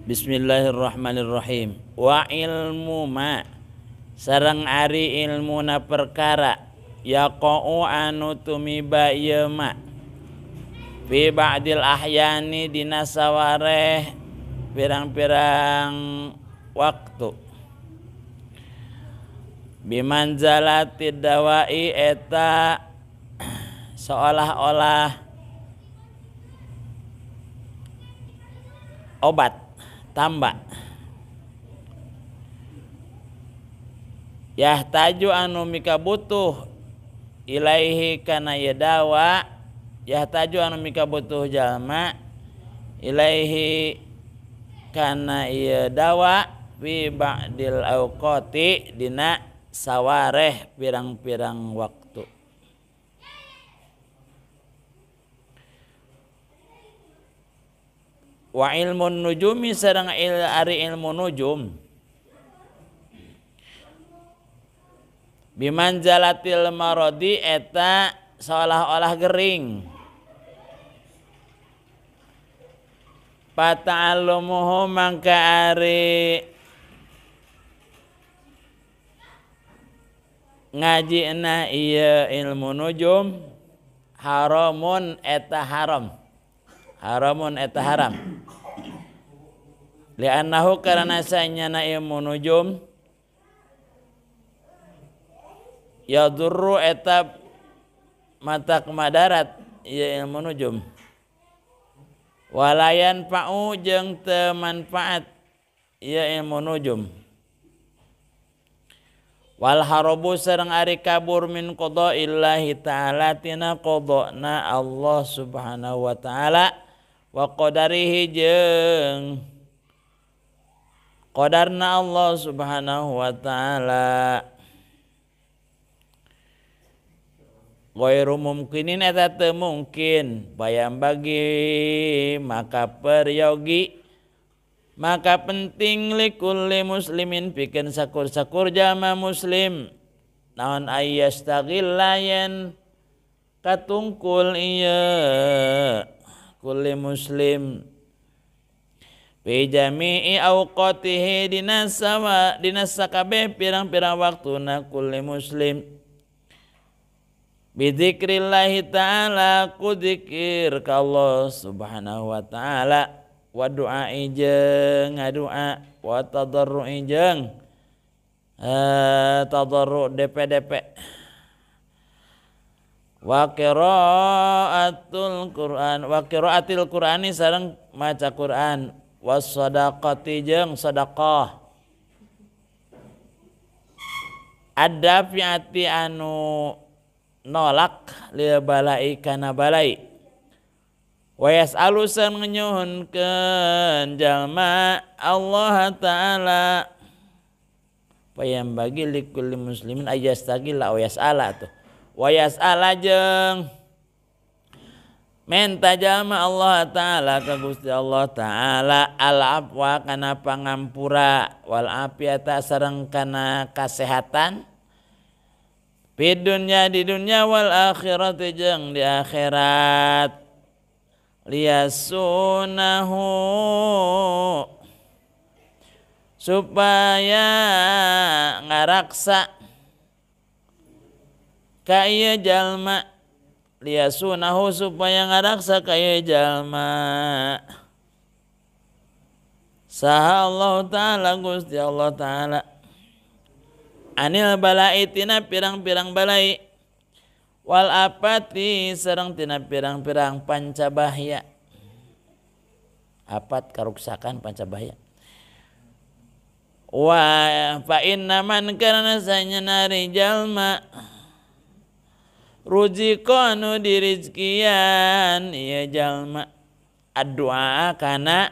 Bismillahirrahmanirrahim. Wa ilmu ma sareng ari ilmuna perkara yaqau anu tumiba ieu ma fi ba'dil ahyani dina sawareh pirang-pirang waktu bimanzalati dawai eta seolah-olah obat tambah yahtaju anu mika butuh ilaihi kana ieu dawa yahtaju anu mika butuh jalma ilaihi kana ieu dawa fi ba'dil auqati dina sawareh pirang-pirang waktu. Wa ilmun nujumi sareng ari ilmu nujum bimanzalatil maradi eta seolah-olah gering pata'allumuhu mangka ari ngajina ieu ilmu nujum haramun eta haram haramun eta haram li'annahu karana sanyana ilmu nujum yadurru eta matak madarat ieu ilmu nujum walayan pa'u jeung teu manfaat ieu ilmu nujum wal harabu sareng ari kabur min qadaillahi ta'ala tina qadana Allah subhanahu wa ta'ala wa qadarihi jeung qadarna Allah subhanahu wa ta'ala ghairu mumkinin eta teu mungkin bayam bagi maka peryogi maka penting likulli muslimin pikeun sakur-sakur jalma muslim naon ayyastaghillan katungkul ieu kulli muslim fi jami'i awqatihi dina sakabeh pirang-pirang waktuna kulli muslim bidzikrillahi ta'ala ku dzikir ka Allah subhanahu wa ta'ala wa du'ai jeung ngadua wa tadarru'i jeung tadarru' DP wa qiraatul Qur'an wa qiraatil Qur'ani sareng maca Qur'an was shadaqati jeung sedekah ad-dafi'ati anu nolak lil balai kana balai wa yas'alu sareng nyuhunkeun jalma Allah ta'ala payam bagi likulli muslimin ayastagila wa yas'ala tuh wa yas'ala jeung menta jalma Allah ta'ala ka Gusti Allah ta'ala al-afwa kana pangampura wal afiyata sareng kana kasehatan di dunya wal akhirat jeung di akhirat liyasunahu supaya ngaraksa ka ieu jalma liyasunahu supaya ngaraksa ka ieu jalma saha Allah ta'ala Gusti Allah ta'ala anil balai tina pirang-pirang balai wal apati sareng tina pirang-pirang pancabahya apat karuksakan pancabahya wa fa inna man kana sanyanari jalma ruziqa anu dirizkian ieu jalma addu'a kana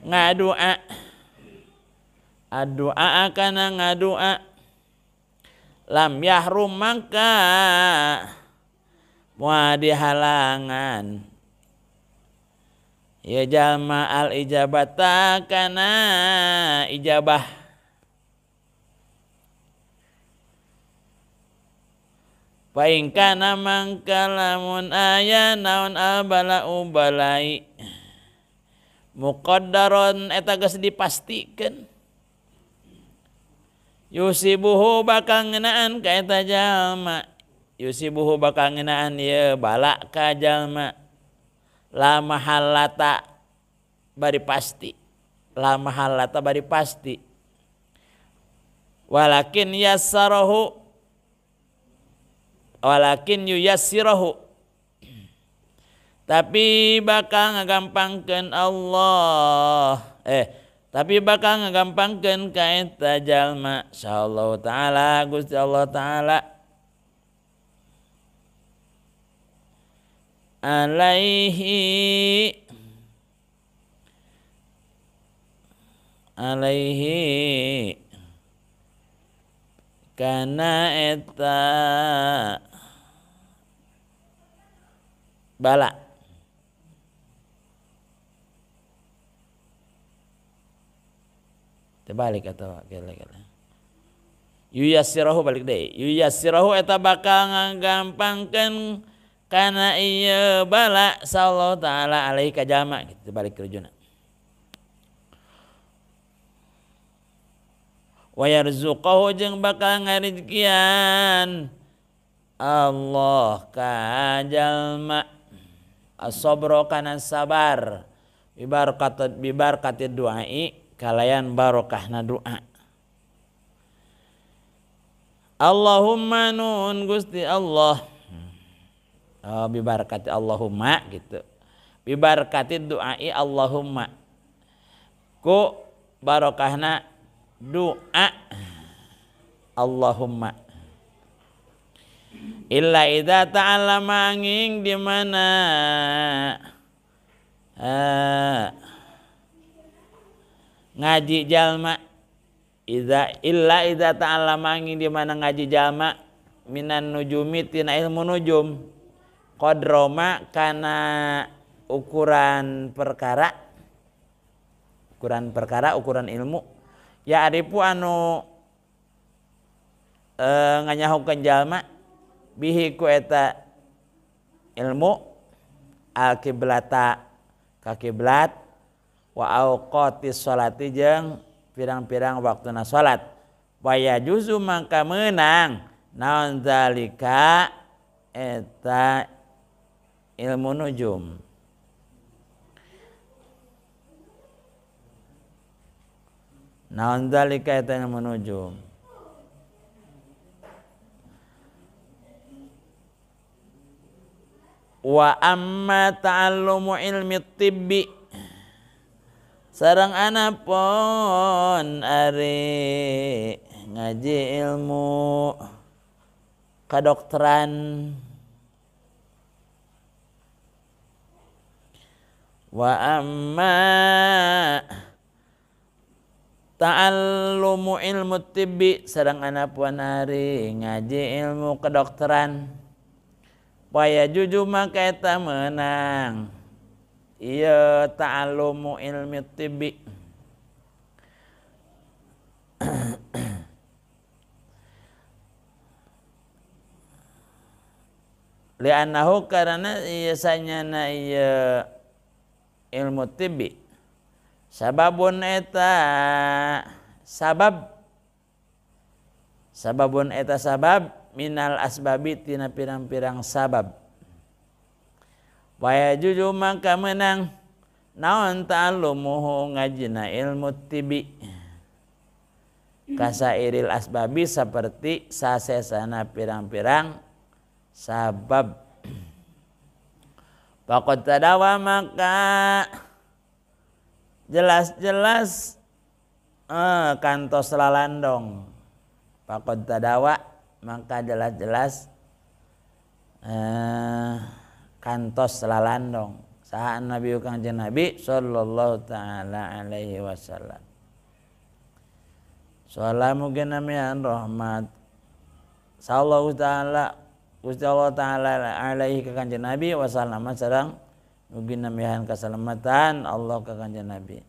ngadua addu'a kana ngadua lam yahrum maka moal dihalangan ya jalma al ijabata kana ijabah paing kana mangka lamun aya naon al bala'u balai muqaddaron eta geus dipastikeun yusibuhu bakal ngeunaan ka eta jalma yusibuhu bakal ngeunaan ieu bala ka jalma la mahallata bari pasti la mahallata bari pasti walakin yuyassirahu tapi bakal ngagampangkeun Allah tapi bakal ngagampangkeun ka eta jalma insyaallah taala Gusti Allah taala alaihi kana eta bala terbalik atau kira-kira yuyassirahu balik deui yuyassirahu eta bakal ngagampangkeun kana ieu bala sallallahu taala alaihi ka jalma gitu balik rujuna wa yarzuqahu jeung bakal ngarizkian Allah ka jalma as-sabra kana sabar bibarkatid du'ai kalayan barokahna doa Allahumma nun Gusti Allah bibarakati Allahumma gitu bibarakati du'ai Allahumma ku barokahna doa Allahumma illa idza ta'allama angin di mana ngaji jalma illa idza ta'allama angin di mana ngaji jalma minan nujumi tina ilmu nujum qadroma kana ukuran perkara ukuran ilmu ya arifu anu nganyahukeun jalma bihi ku eta ilmu al kiblata ka kiblat wa auqatis sholati jeung pirang-pirang waktuna salat wa yajuzu mangka meunang naon zalika eta ilmu nujum naon zalika eta ilmu nujum wa amma ta'allumu ilmi tibbi sareng anapun ari ngaji ilmu kadokteran wa amma ta'allumu ilmu tibbi sareng anapun ari ngaji ilmu kedokteran waya juju maka eta menang iya ta'allumu ilmi tibbi li'annahu karena iya sanyana iya ilmu tibbi sababun eta sababun eta sabab minal asbabi tina pirang-pirang sabab waya juju maka menang naon ta'allumuhu ngajina ilmu tibi kasairil asbabi seperti sasesana pirang-pirang sabab faqad tadawa maka jelas-jelas kantos lalandong faqad tadawa maka jelas-jelas kantos lalandong saha nabi kanjeng nabi sallallahu taala alaihi wasallam salamu genamian rahmat sallallahu taala Gusti Allah taala alaihi ka kanjeng nabi wasallam sareng mugi namihan keselamatan Allah ka kanjeng nabi